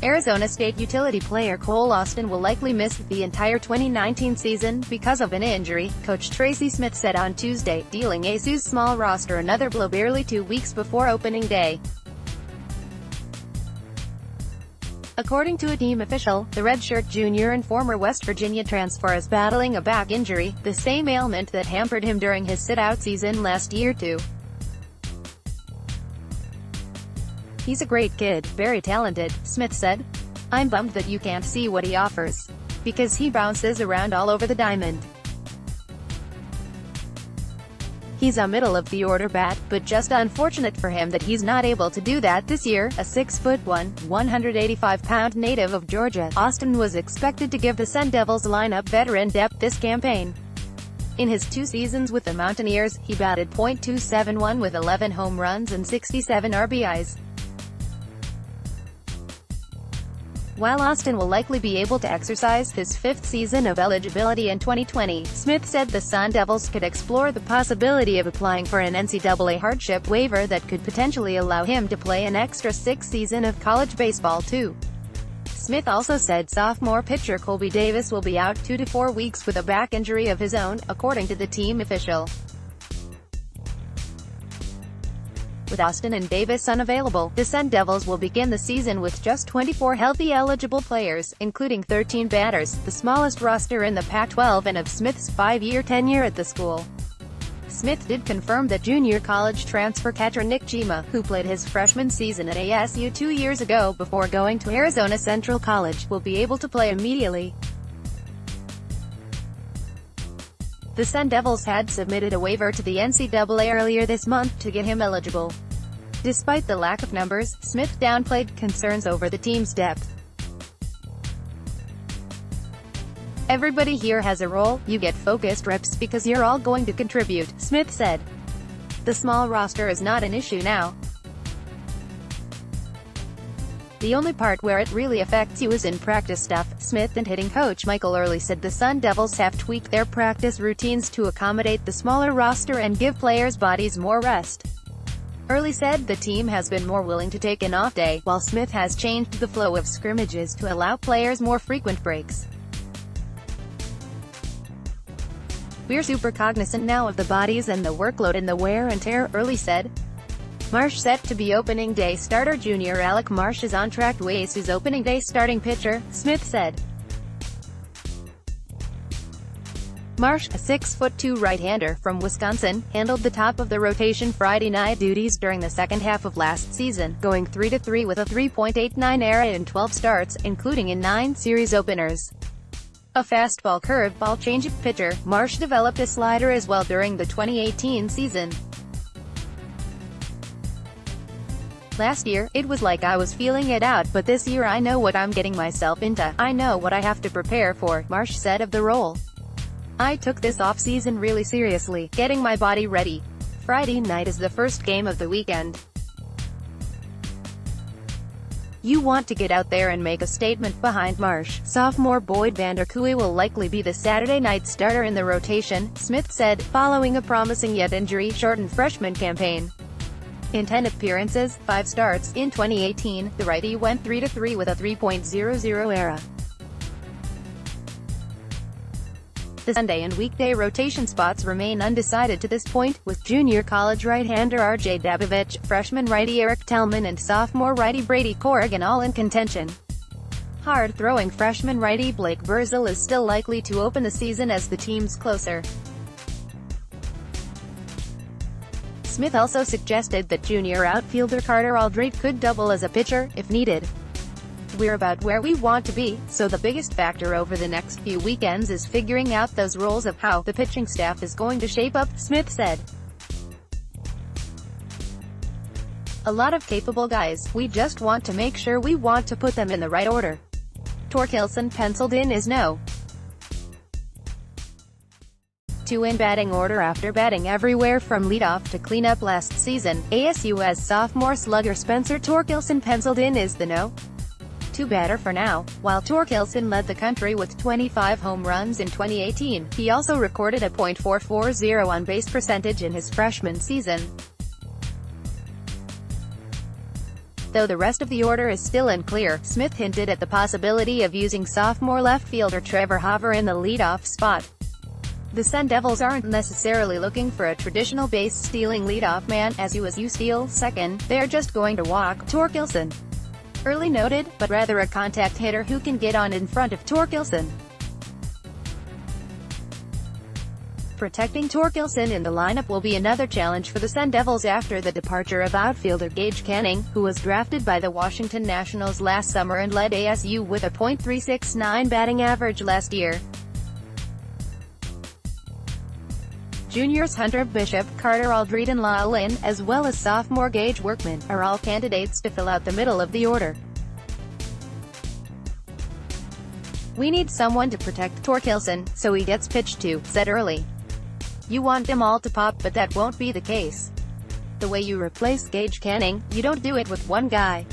Arizona State utility player Cole Austin will likely miss the entire 2019 season because of an injury, Coach Tracy Smith said on Tuesday, dealing ASU's small roster another blow barely 2 weeks before opening day. According to a team official, the redshirt junior and former West Virginia transfer is battling a back injury, the same ailment that hampered him during his sit-out season last year too. "He's a great kid, very talented," Smith said. "I'm bummed that you can't see what he offers. Because he bounces around all over the diamond. He's a middle-of-the-order bat, but just unfortunate for him that he's not able to do that this year." A 6'1", 185-pound native of Georgia, Austin was expected to give the Sun Devils lineup veteran depth this campaign. In his 2 seasons with the Mountaineers, he batted .271 with 11 home runs and 67 RBIs. While Austin will likely be able to exercise his 5th season of eligibility in 2020, Smith said the Sun Devils could explore the possibility of applying for an NCAA hardship waiver that could potentially allow him to play an extra 6th season of college baseball too. Smith also said sophomore pitcher Colby Davis will be out 2 to 4 weeks with a back injury of his own, according to the team official. With Austin and Davis unavailable, the Sun Devils will begin the season with just 24 healthy eligible players, including 13 batters, the smallest roster in the Pac-12 and of Smith's 5-year tenure at the school. Smith did confirm that junior college transfer catcher Nick Chima, who played his freshman season at ASU 2 years ago before going to Arizona Central College, will be able to play immediately. The Sun Devils had submitted a waiver to the NCAA earlier this month to get him eligible. Despite the lack of numbers, Smith downplayed concerns over the team's depth. "Everybody here has a role, you get focused reps because you're all going to contribute," Smith said. "The small roster is not an issue now. The only part where it really affects you is in practice stuff." Smith and hitting coach Michael Early said the Sun Devils have tweaked their practice routines to accommodate the smaller roster and give players' bodies more rest. Early said the team has been more willing to take an off day, while Smith has changed the flow of scrimmages to allow players more frequent breaks. "We're super cognizant now of the bodies and the workload and the wear and tear," Early said. Marsh set to be opening day starter. Junior Alec Marsh is on track to ace his opening day starting pitcher, Smith said. Marsh, a 6'2" right-hander from Wisconsin, handled the top of the rotation Friday night duties during the second half of last season, going 3-3 with a 3.89 ERA in 12 starts, including in 9 series openers. A fastball curveball changeup pitcher, Marsh developed a slider as well during the 2018 season. "Last year, it was like I was feeling it out, but this year I know what I'm getting myself into. I know what I have to prepare for," Marsh said of the role. "I took this off-season really seriously, getting my body ready. Friday night is the first game of the weekend. You want to get out there and make a statement." Behind Marsh, sophomore Boyd Vanderkooi will likely be the Saturday night starter in the rotation, Smith said, following a promising yet injury-shortened freshman campaign. In 10 appearances, 5 starts, in 2018, the righty went 3-3 with a 3.00 ERA. The Sunday and weekday rotation spots remain undecided to this point, with junior college right-hander RJ Dabovich, freshman righty Eric Tellman and sophomore righty Brady Corrigan all in contention. Hard-throwing freshman righty Blake Burzel is still likely to open the season as the team's closer. Smith also suggested that junior outfielder Carter Aldrete could double as a pitcher, if needed. "We're about where we want to be, so the biggest factor over the next few weekends is figuring out those roles of how the pitching staff is going to shape up," Smith said. "A lot of capable guys, we just want to make sure we want to put them in the right order." Torkelson penciled in as no. 2 in batting order after batting everywhere from leadoff to cleanup last season. ASU's sophomore slugger Spencer Torkelson penciled in as the no. 2 batter for now. While Torkelson led the country with 25 home runs in 2018, he also recorded a .440 on-base percentage in his freshman season. Though the rest of the order is still unclear, Smith hinted at the possibility of using sophomore left fielder Trevor Hauver in the leadoff spot. The Sun Devils aren't necessarily looking for a traditional base-stealing leadoff man, as you steal second, they're just going to walk Torkelson. Early noted, but rather a contact hitter who can get on in front of Torkelson. Protecting Torkelson in the lineup will be another challenge for the Sun Devils after the departure of outfielder Gage Canning, who was drafted by the Washington Nationals last summer and led ASU with a .369 batting average last year. Juniors Hunter Bishop, Carter Aldred and Lyle Lynn, as well as sophomore Gage Workman, are all candidates to fill out the middle of the order. "We need someone to protect Torkelson, so he gets pitched to," said Early. "You want them all to pop, but that won't be the case. The way you replace Gage Canning, you don't do it with one guy.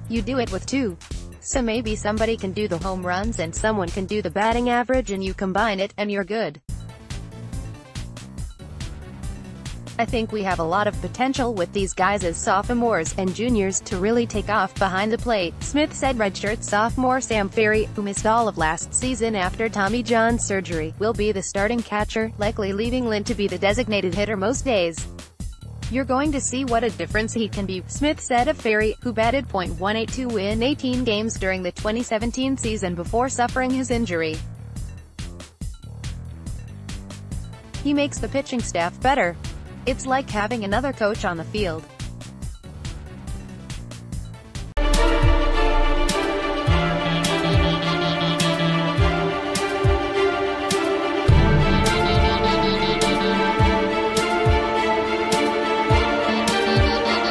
You do it with two. So maybe somebody can do the home runs and someone can do the batting average and you combine it, and you're good. I think we have a lot of potential with these guys as sophomores and juniors to really take off behind the plate," Smith said. Redshirt sophomore Sam Ferry, who missed all of last season after Tommy John surgery, will be the starting catcher, likely leaving Lynn to be the designated hitter most days. "You're going to see what a difference he can be," Smith said of Ferry, who batted .182 in 18 games during the 2017 season before suffering his injury. "He makes the pitching staff better. It's like having another coach on the field.